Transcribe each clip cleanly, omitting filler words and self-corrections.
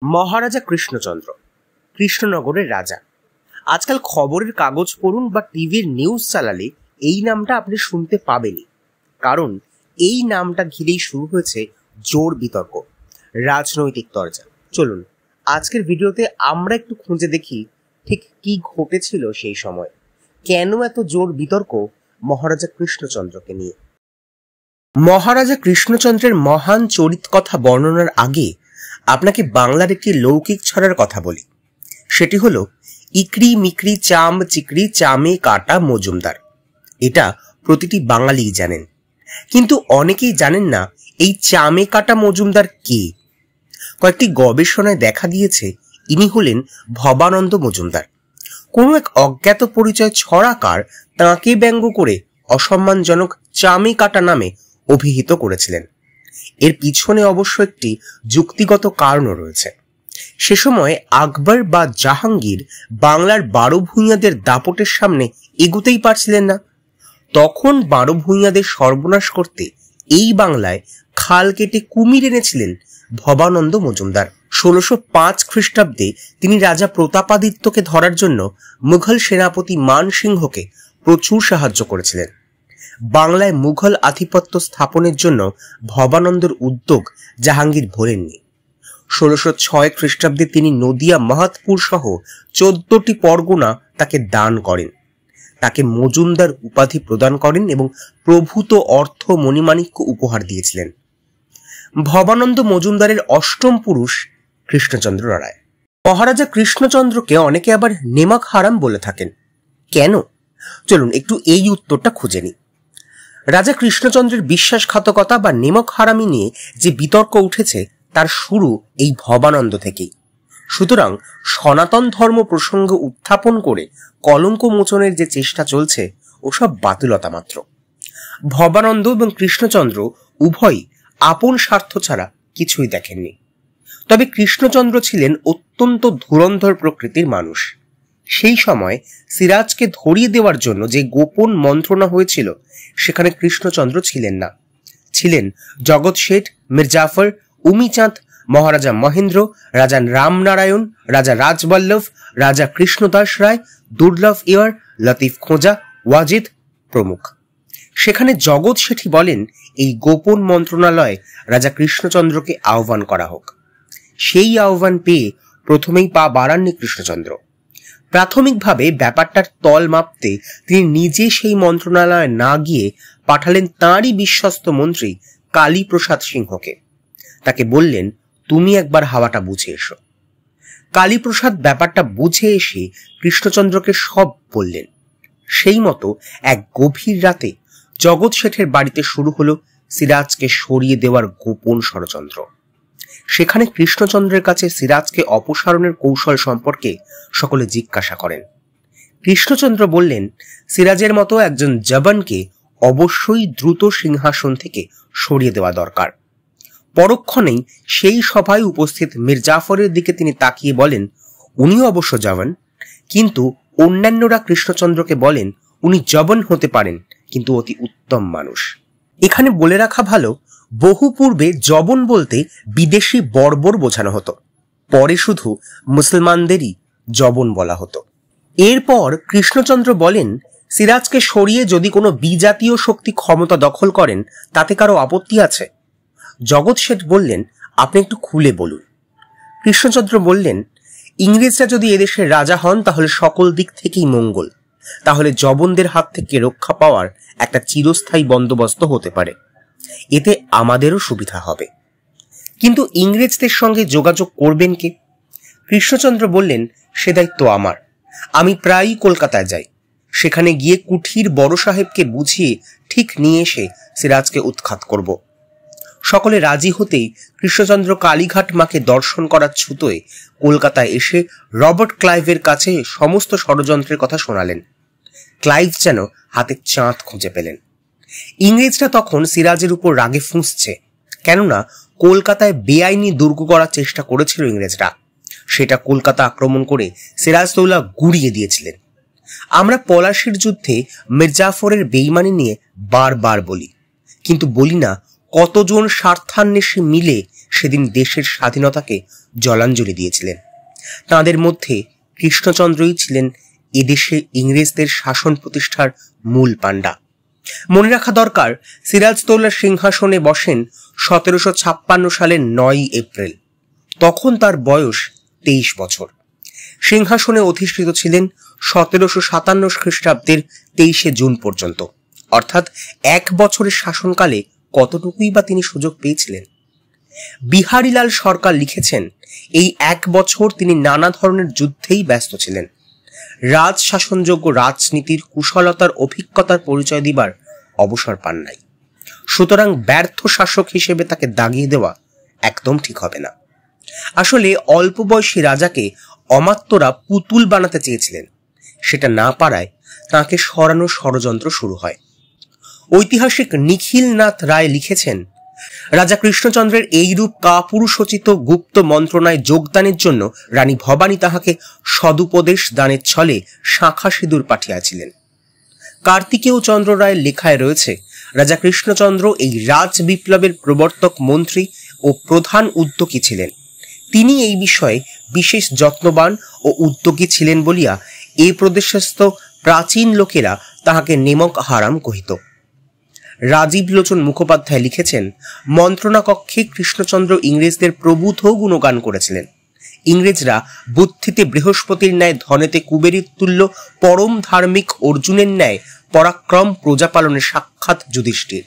মহারাজা কৃষ্ণচন্দ্র কৃষ্ণনগরের রাজা। আজকাল খবরের কাগজ পড়ুন বা টিভির নিউজ চালালে এই নামটা আপনি শুনতে পাবেনই, কারণ এই নামটা ঘিরেই শুরু হয়েছে জোর বিতর্ক, রাজনৈতিক তরজা। চলুন আজকের ভিডিওতে আমরা একটু খুঁজে দেখি ঠিক কি ঘটেছিল সেই সময়, কেন এত জোর বিতর্ক মহারাজা কৃষ্ণচন্দ্রকে নিয়ে। মহারাজা কৃষ্ণচন্দ্রের মহান চরিত কথা বর্ণনার আগে আপনাকে বাংলার একটি লৌকিক ছড়ার কথা বলি। সেটি হলো ইকড়ি মিকড়ি চাম চিকড়ি চামে কাটা মজুমদার। এটা প্রতিটি বাঙালিই জানেন, কিন্তু অনেকেই জানেন না এই চামে কাটা মজুমদার কে। কয়েকটি গবেষণায় দেখা গিয়েছে ইনি হলেন ভবানন্দ মজুমদার। কোনো এক অজ্ঞাত পরিচয় ছড়াকার তাঁকে ব্যঙ্গ করে অসম্মানজনক চামে কাটা নামে অভিহিত করেছিলেন। এর পিছনে অবশ্য একটি যুক্তিগত কারণও রয়েছে। সে সময় আকবর বা জাহাঙ্গীর বাংলার 12 ভূঁইয়াদের দাপটের সামনে এগুতেই পারছিলেন না। তখন 12 ভূঁইয়াদের সর্বনাশ করতে এই বাংলায় খাল কেটে কুমির এনেছিলেন ভবানন্দ মজুমদার। 1605 খ্রিস্টাব্দে তিনি রাজা প্রতাপাদিত্যকে ধরার জন্য মুঘল সেনাপতি মান সিংহকে প্রচুর সাহায্য করেছিলেন। বাংলায় মুঘল আধিপত্য স্থাপনের জন্য ভবানন্দর উদ্যোগ জাহাঙ্গীর ভোলেননি। 1606 খ্রিস্টাব্দে তিনি নদিয়া মাহাতপুর সহ 14টি পরগনা তাকে দান করেন। তাকে মজুমদার উপাধি প্রদান করেন এবং প্রভূত অর্থ মণিমাণিক্য উপহার দিয়েছিলেন। ভবানন্দ মজুমদারের অষ্টম পুরুষ কৃষ্ণচন্দ্র রায়। মহারাজা কৃষ্ণচন্দ্রকে অনেকে আবার নেমাক হারাম বলে থাকেন। কেন? চলুন একটু এই উত্তরটা খুঁজে নিই। রাজা কৃষ্ণচন্দ্রের বিশ্বাসঘাতকতা বা নেমক হারামি নিয়ে যে বিতর্ক উঠেছে তার শুরু এই ভবানন্দ থেকেই। সুতরাং সনাতন ধর্ম প্রসঙ্গ উত্থাপন করে কলঙ্ক মোচনের যে চেষ্টা চলছে ওসব বাতুলতা মাত্র। ভবানন্দ এবং কৃষ্ণচন্দ্র উভয়ই আপন স্বার্থ ছাড়া কিছুই দেখেননি। তবে কৃষ্ণচন্দ্র ছিলেন অত্যন্ত ধুরন্ধর প্রকৃতির মানুষ। সেই সময় সিরাজকে ধরিয়ে দেওয়ার জন্য যে গোপন মন্ত্রণা হয়েছিল সেখানে কৃষ্ণচন্দ্র ছিলেন না। ছিলেন জগৎ শেঠ, মির্জাফর, উমিচাঁদ, মহারাজা মহেন্দ্র, রাজা রামনারায়ণ, রাজা রাজবল্লভ, রাজা কৃষ্ণদাস রায়, দুর্লভ ইয়ার, লতিফ খোঁজা, ওয়াজিদ প্রমুখ। সেখানে জগৎ শেঠই বলেন এই গোপন মন্ত্রণালয়ে রাজা কৃষ্ণচন্দ্রকে আহ্বান করা হোক। সেই আহ্বান পেয়ে প্রথমেই পা বাড়াননি কৃষ্ণচন্দ্র। প্রাথমিকভাবে ব্যাপারটার তল মাপতে তিনি নিজে সেই মন্ত্রণালয়ে না গিয়ে পাঠালেন তাঁরই বিশ্বস্ত মন্ত্রী কালীপ্রসাদ সিংহকে। তাকে বললেন, তুমি একবার হাওয়াটা বুঝে এসো। কালীপ্রসাদ ব্যাপারটা বুঝে এসে কৃষ্ণচন্দ্রকে সব বললেন। সেই মতো এক গভীর রাতে জগৎ শেঠের বাড়িতে শুরু হলো সিরাজকে সরিয়ে দেওয়ার গোপন ষড়যন্ত্র। সেখানে কৃষ্ণচন্দ্রের কাছে সিরাজকে অপসারণের কৌশল সম্পর্কে সকলে জিজ্ঞাসা করেন। কৃষ্ণচন্দ্র বললেন, সিরাজের মতো একজন জবানকে অবশ্যই দ্রুত সিংহাসন থেকে সরিয়ে দেওয়া দরকার। পরক্ষণেই সেই সভায় উপস্থিত মির্জাফরের দিকে তিনি তাকিয়ে বলেন, উনিও অবশ্য জবান, কিন্তু অন্যান্যরা কৃষ্ণচন্দ্রকে বলেন উনি জবান হতে পারেন কিন্তু অতি উত্তম মানুষ। এখানে বলে রাখা ভালো, বহু পূর্বে জবন বলতে বিদেশি বর্বর বোঝানো হতো, পরে শুধু মুসলমানদেরই জবন বলা হতো। এরপর কৃষ্ণচন্দ্র বলেন, সিরাজকে সরিয়ে যদি কোনো বিজাতীয় শক্তি ক্ষমতা দখল করেন তাতে কারো আপত্তি আছে? জগৎ শেঠ বললেন, আপনি একটু খুলে বলুন। কৃষ্ণচন্দ্র বললেন, ইংরেজরা যদি এদেশের রাজা হন তাহলে সকল দিক থেকেই মঙ্গল। তাহলে জবনদের হাত থেকে রক্ষা পাওয়ার একটা চিরস্থায়ী বন্দোবস্ত হতে পারে, এতে আমাদেরও সুবিধা হবে। কিন্তু ইংরেজদের সঙ্গে যোগাযোগ করবেন কে? কৃষ্ণচন্দ্র বললেন, সে দায়িত্ব আমার। আমি প্রায়ই কলকাতায় যাই, সেখানে গিয়ে কুঠির বড় সাহেবকে বুঝিয়ে ঠিক নিয়ে এসে সিরাজকে উৎখাত করব। সকলে রাজি হতেই কৃষ্ণচন্দ্র কালীঘাট মাকে দর্শন করার ছুতোয় কলকাতায় এসে রবার্ট ক্লাইভের কাছে সমস্ত ষড়যন্ত্রের কথা শোনালেন। ক্লাইভ যেন হাতে চাঁদ খুঁজে পেলেন। ইংরেজরা তখন সিরাজের উপর রাগে ফুঁসছে, কেননা কলকাতায় বেআইনি দুর্গ করার চেষ্টা করেছিল ইংরেজরা। সেটা কলকাতা আক্রমণ করে সিরাজদৌল্লা গুড়িয়ে দিয়েছিলেন। আমরা পলাশির যুদ্ধে মির্জাফরের বেইমানি নিয়ে বারবার বলি, কিন্তু বলি না কতজন স্বার্থান্বেষী মিলে সেদিন দেশের স্বাধীনতাকে জলাঞ্জলি দিয়েছিলেন। তাঁদের মধ্যে কৃষ্ণচন্দ্রই ছিলেন এদেশে ইংরেজদের শাসন প্রতিষ্ঠার মূল পাণ্ডা। মনে রাখা দরকার, সিরাজদৌল্লার সিংহাসনে বসেন 1756 সালের 9 এপ্রিল। তখন তার বয়স 23 বছর। সিংহাসনে অধিষ্ঠিত ছিলেন 1757 খ্রিস্টাব্দের 23 জুন পর্যন্ত। অর্থাৎ 1 বছরের শাসনকালে কতটুকুই বা তিনি সুযোগ পেয়েছিলেন। বিহারীলাল সরকার লিখেছেন, এই 1 বছর তিনি নানা ধরনের যুদ্ধেই ব্যস্ত ছিলেন। রাজশাসনযোগ্য রাজনীতির কুশলতার অভিজ্ঞতার পরিচয় দিবার অবসর পান নাই। সুতরাং ব্যর্থ শাসক হিসেবে তাকে দাগিয়ে দেওয়া একদম ঠিক হবে না। আসলে অল্প বয়সী রাজাকে অমাত্যরা পুতুল বানাতে চেয়েছিলেন। সেটা না পারায় তাকে সরানোর ষড়যন্ত্র শুরু হয়। ঐতিহাসিক নিখিলনাথ রায় লিখেছেন, রাজা কৃষ্ণচন্দ্রের এইরূপ কাপুরুষোচিত গুপ্ত মন্ত্রণায় যোগদানের জন্য রানী ভবানী তাহাকে সদুপদেশ দানের ছলে শাঁখা সিঁদুর পাঠিয়েছিলেন। কার্তিকেয় চন্দ্র রায়ের লেখায় রয়েছে, রাজা কৃষ্ণচন্দ্র এই রাজ বিপ্লবের প্রবর্তক মন্ত্রী ও প্রধান উদ্যোগী ছিলেন। তিনি এই বিষয়ে বিশেষ যত্নবান ও উদ্যোগী ছিলেন বলিয়া এই প্রদেশস্থ প্রাচীন লোকেরা তাহাকে নেমক হারাম কহিত। রাজীব লোচন মুখোপাধ্যায় লিখেছেন, মন্ত্রণা কক্ষে কৃষ্ণচন্দ্র ইংরেজদের প্রবুদ্ধ গুণগান করেছিলেন। ইংরেজরা বুদ্ধিতে বৃহস্পতির ন্যায়, ধনেতে কুবেরের তুল্য, পরম ধার্মিক অর্জুনের ন্যায় পরাক্রম প্রজাপালনের সাক্ষাৎ যুধিষ্ঠির।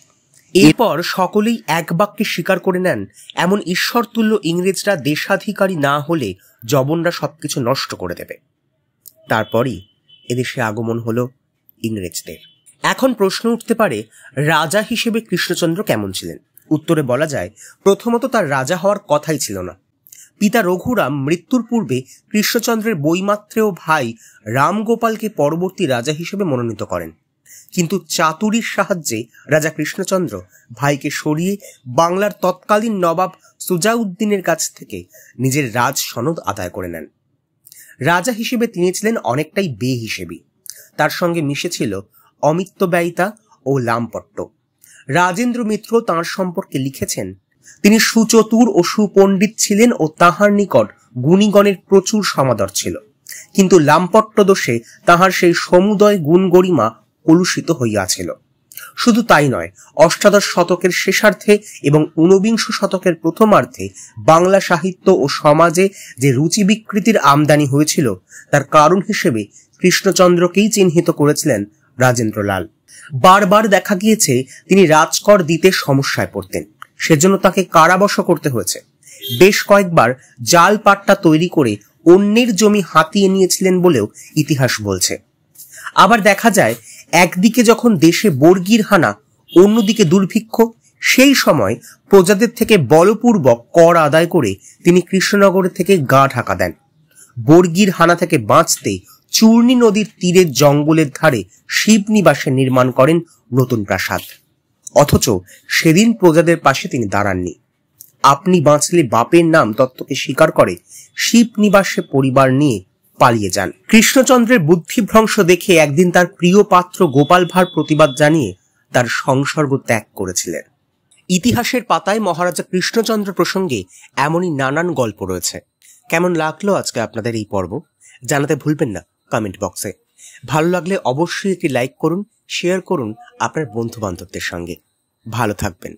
এরপর সকলেই এক বাক্যে স্বীকার করে নেন, এমন ঈশ্বরতুল্য ইংরেজরা দেশাধিকারী না হলে জবনরা সবকিছু নষ্ট করে দেবে। তারপরই এদেশে আগমন হলো ইংরেজদের। এখন প্রশ্ন উঠতে পারে, রাজা হিসেবে কৃষ্ণচন্দ্র কেমন ছিলেন? উত্তরে বলা যায়, প্রথমত তার রাজা হওয়ার কথাই ছিল না। পিতা রঘুরাম মৃত্যুর পূর্বে কৃষ্ণচন্দ্রের বৈমাত্রেয় ভাই রামগোপালকে পরবর্তী রাজা হিসেবে মনোনীত করেন। কিন্তু চাতুরীর সাহায্যে রাজা কৃষ্ণচন্দ্র ভাইকে সরিয়ে বাংলার তৎকালীন নবাব সুজাউদ্দিনের কাছ থেকে নিজের রাজ সনদ আদায় করে নেন। রাজা হিসেবে তিনি ছিলেন অনেকটাই বেহিসেবি। তার সঙ্গে মিশেছিল অমিত্য-ব্যয়িতা ও লামপট্ট। রাজেন্দ্র মিত্র তাঁর সম্পর্কে লিখেছেন, তিনি সুচতুর ও সুপণ্ডিত ছিলেন ও তাহার নিকট গুণীগণের প্রচুর সমাদর ছিল। কিন্তু লামপট্ট দোষে তাহার সেই সমুদয় গুণ গরিমা কলুষিত হইয়াছিল। শুধু তাই নয়, অষ্টাদশ শতকের শেষার্ধে এবং ঊনবিংশ শতকের প্রথমার্ধে বাংলা সাহিত্য ও সমাজে যে রুচি বিকৃতির আমদানি হয়েছিল, তার কারণ হিসেবে কৃষ্ণচন্দ্রকেই চিহ্নিত করেছিলেন রাজেন্দ্রলাল। বারবার দেখা গিয়েছে তিনি রাজকর দিতে সমস্যায় পড়তেন, সেজন্য তাকে কারাবাস করতে হয়েছে। বেশ কয়েকবার জাল পাট্টা তৈরি করে অন্যের জমি হাতিয়ে নিয়েছিলেন বলেও ইতিহাস বলছে। আবার দেখা যায়, একদিকে যখন দেশে বর্গির হানা, অন্যদিকে দুর্ভিক্ষ, সেই সময় প্রজাদের থেকে বলপূর্বক কর আদায় করে তিনি কৃষ্ণনগর থেকে গা ঢাকা দেন। বর্গির হানা থেকে বাঁচতে চূর্ণী নদীর তীরের জঙ্গলের ধারে শিবনিবাসে নির্মাণ করেন নতুন প্রাসাদ। অথচ সেদিন প্রজাদের পাশে তিনি দাঁড়াননি। আপনি বাঁচলে বাপের নাম তত্ত্বকে স্বীকার করে শিবনিবাসে পরিবার নিয়ে পালিয়ে যান। কৃষ্ণচন্দ্রের বুদ্ধিভ্রংশ দেখে একদিন তার প্রিয় পাত্র গোপাল ভাঁড় প্রতিবাদ জানিয়ে তার সংসর্গ ত্যাগ করেছিলেন। ইতিহাসের পাতায় মহারাজা কৃষ্ণচন্দ্র প্রসঙ্গে এমনই নানান গল্প রয়েছে। কেমন লাগলো আজকে আপনাদের এই পর্ব জানাতে ভুলবেন না কমেন্ট বক্সে। ভালো লাগলে অবশ্যই একটি লাইক করুন, শেয়ার করুন আপনার বন্ধু বান্ধবদের সঙ্গে। ভালো থাকবেন।